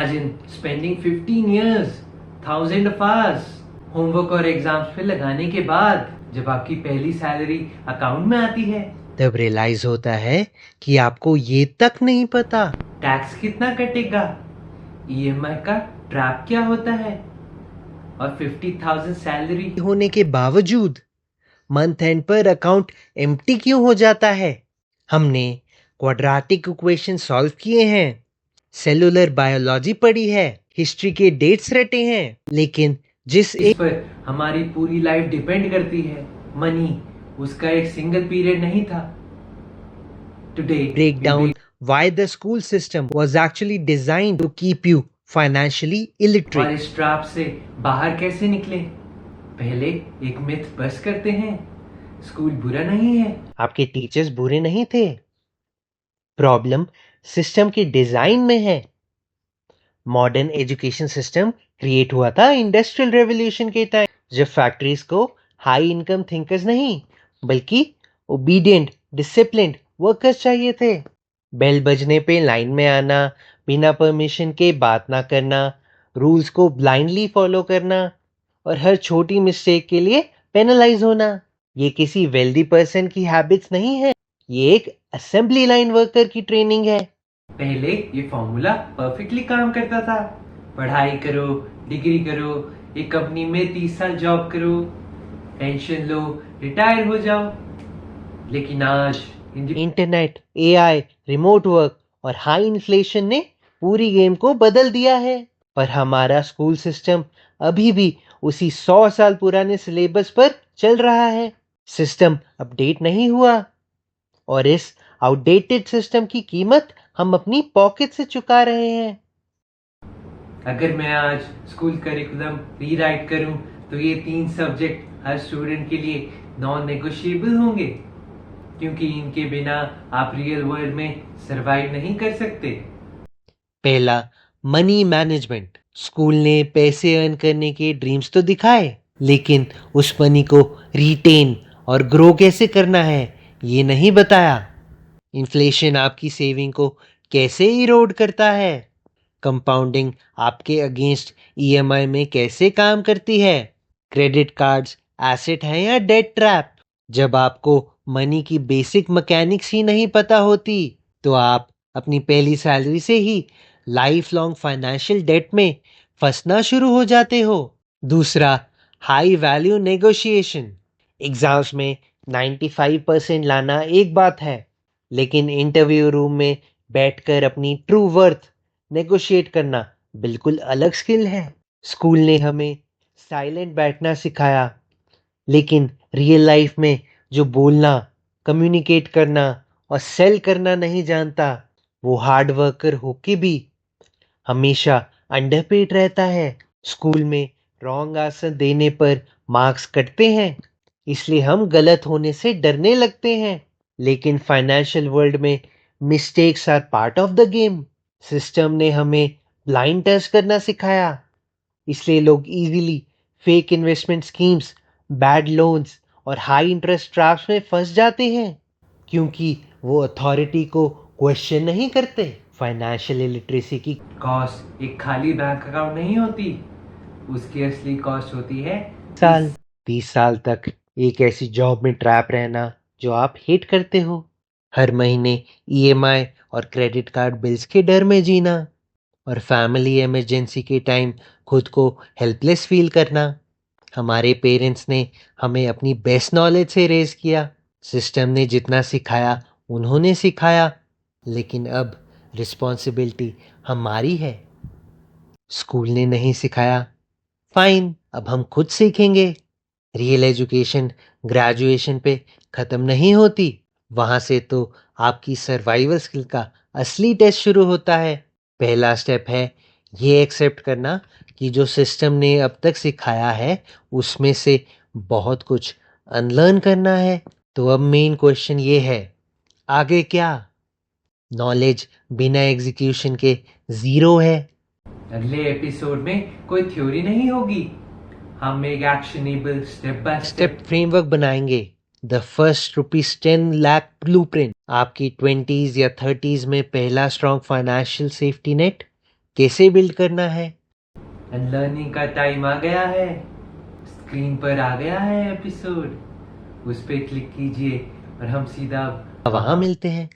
Imagine spending 15 years, thousands of hours, homework और exams पे लगाने के बाद जब आपकी पहली सैलरी अकाउंट में आती है तब रियलाइज होता है कि आपको ये तक नहीं पता टैक्स कितना कटेगा, ईएमआई का ट्रैप क्या होता है, और 50,000 सैलरी होने के बावजूद मंथ एंड पर अकाउंट एम्प्टी क्यों हो जाता है। हमने क्वाड्रेटिक इक्वेशन सॉल्व किए हैं, सेलुलर बायोलॉजी पढ़ी है, हिस्ट्री के डेट्स रटे हैं, लेकिन जिस इस एक पर हमारी पूरी लाइफ डिपेंड करती है, मनी उसका एक सिंगल पीरियड नहीं था। Today break down why the school system was actually designed to keep you financially और illiterate. इस ट्रैप से बाहर कैसे निकले। पहले एक मिथ बस करते हैं, स्कूल बुरा नहीं है। आपके टीचर्स बुरे नहीं थे, प्रॉब्लम सिस्टम के डिजाइन में है। मॉडर्न एजुकेशन सिस्टम क्रिएट हुआ था इंडस्ट्रियल रेवोल्यूशन के टाइम, जब फैक्ट्रीज को हाई इनकम थिंकर्स नहीं बल्कि ओबीडिएंट डिसिप्लिन्ड वर्कर्स चाहिए थे। बेल बजने पे लाइन में आना, बिना परमिशन के बात ना करना, रूल्स को ब्लाइंडली फॉलो करना और हर छोटी मिस्टेक के लिए पेनलाइज होना, ये किसी वेल्दी पर्सन की हैबिट्स नहीं है, ये एक असेंबली लाइन वर्कर की ट्रेनिंग है। पहले ये फॉर्मूला परफेक्टली काम करता था, पढ़ाई करो, डिग्री करो, एक कंपनी में 30 साल जॉब करो, पेंशन लो, रिटायर हो जाओ। लेकिन आज इंटरनेट, एआई, रिमोट वर्क और हाई इन्फ्लेशन ने पूरी गेम को बदल दिया है। पर हमारा स्कूल सिस्टम अभी भी उसी 100 साल पुराने सिलेबस पर चल रहा है। सिस्टम अपडेट नहीं हुआ और इस आउटडेटेड सिस्टम की कीमत हम अपनी पॉकेट से चुका रहे हैं। अगर मैं आज स्कूल करिकुलम रीराइट करूं तो ये 3 सब्जेक्ट हर स्टूडेंट के लिए नॉन नेगोशिएबल होंगे, क्योंकि इनके बिना आप रियल वर्ल्ड में सरवाइव नहीं कर सकते। पहला, मनी मैनेजमेंट। स्कूल ने पैसे अर्न करने के ड्रीम्स तो दिखाए, लेकिन उस मनी को रिटेन और ग्रो कैसे करना है ये नहीं बताया। इन्फ्लेशन आपकी सेविंग को कैसे इरोड करता है, कंपाउंडिंग आपके अगेंस्ट ईएमआई में कैसे काम करती है, क्रेडिट कार्ड्स एसेट है या डेट ट्रैप। जब आपको मनी की बेसिक मैकेनिक्स ही नहीं पता होती तो आप अपनी पहली सैलरी से ही लाइफ लॉन्ग फाइनेंशियल डेट में फंसना शुरू हो जाते हो। दूसरा, हाई वैल्यू नेगोशिएशन। एग्जाम्स में 95% लाना एक बात है, लेकिन इंटरव्यू रूम में बैठकर अपनी ट्रू वर्थ नेगोशिएट करना बिल्कुल अलग स्किल है। स्कूल ने हमें साइलेंट बैठना सिखाया, लेकिन रियल लाइफ में जो बोलना, कम्युनिकेट करना और सेल करना नहीं जानता, वो हार्ड वर्कर होके भी हमेशा अंडरपेड रहता है। स्कूल में रॉन्ग आंसर देने पर मार्क्स कटते हैं, इसलिए हम गलत होने से डरने लगते हैं। लेकिन फाइनेंशियल वर्ल्ड में mistakes are part of the game. System ने हमें ब्लाइंड टेस्ट करना सिखाया, इसलिए लोग easily fake investment schemes, bad loans और हाई इंटरेस्ट ट्रैप्स में फंस जाते हैं, क्योंकि वो अथॉरिटी को क्वेश्चन नहीं करते। फाइनेंशियल लिटरेसी की कॉस्ट एक खाली बैंक अकाउंट नहीं होती, उसकी असली कॉस्ट होती है साल 20 साल तक एक ऐसी जॉब में ट्रैप रहना जो आप हेट करते हो, हर महीने ईएमआई और क्रेडिट कार्ड बिल्स के डर में जीना और फैमिली इमरजेंसी के टाइम खुद को हेल्पलेस फील करना। हमारे पेरेंट्स ने हमें अपनी बेस्ट नॉलेज से रेज किया, सिस्टम ने जितना सिखाया उन्होंने सिखाया, लेकिन अब रिस्पॉन्सिबिलिटी हमारी है। स्कूल ने नहीं सिखाया, फाइन, अब हम खुद सीखेंगे। रियल एजुकेशन ग्रेजुएशन पे ख़त्म नहीं होती, वहाँ से तो आपकी सर्वाइवल स्किल का असली टेस्ट शुरू होता है। पहला स्टेप है ये एक्सेप्ट करना कि जो सिस्टम ने अब तक सिखाया है उसमें से बहुत कुछ अनलर्न करना है। तो अब मेन क्वेश्चन ये है, आगे क्या? नॉलेज बिना एग्जीक्यूशन के ज़ीरो है। अगले एपिसोड में कोई थ्योरी नहीं होगी, हम एक actionable step by step step framework बनाएंगे। द फर्स्ट ₹10 लाख ब्लूप्रिंट, आपकी 20s या 30s में पहला स्ट्रॉन्ग फाइनेंशियल सेफ्टी नेट कैसे बिल्ड करना है। एंड लर्निंग का टाइम आ गया है, स्क्रीन पर आ गया है एपिसोड, उस पर क्लिक कीजिए और हम सीधा वहां मिलते हैं।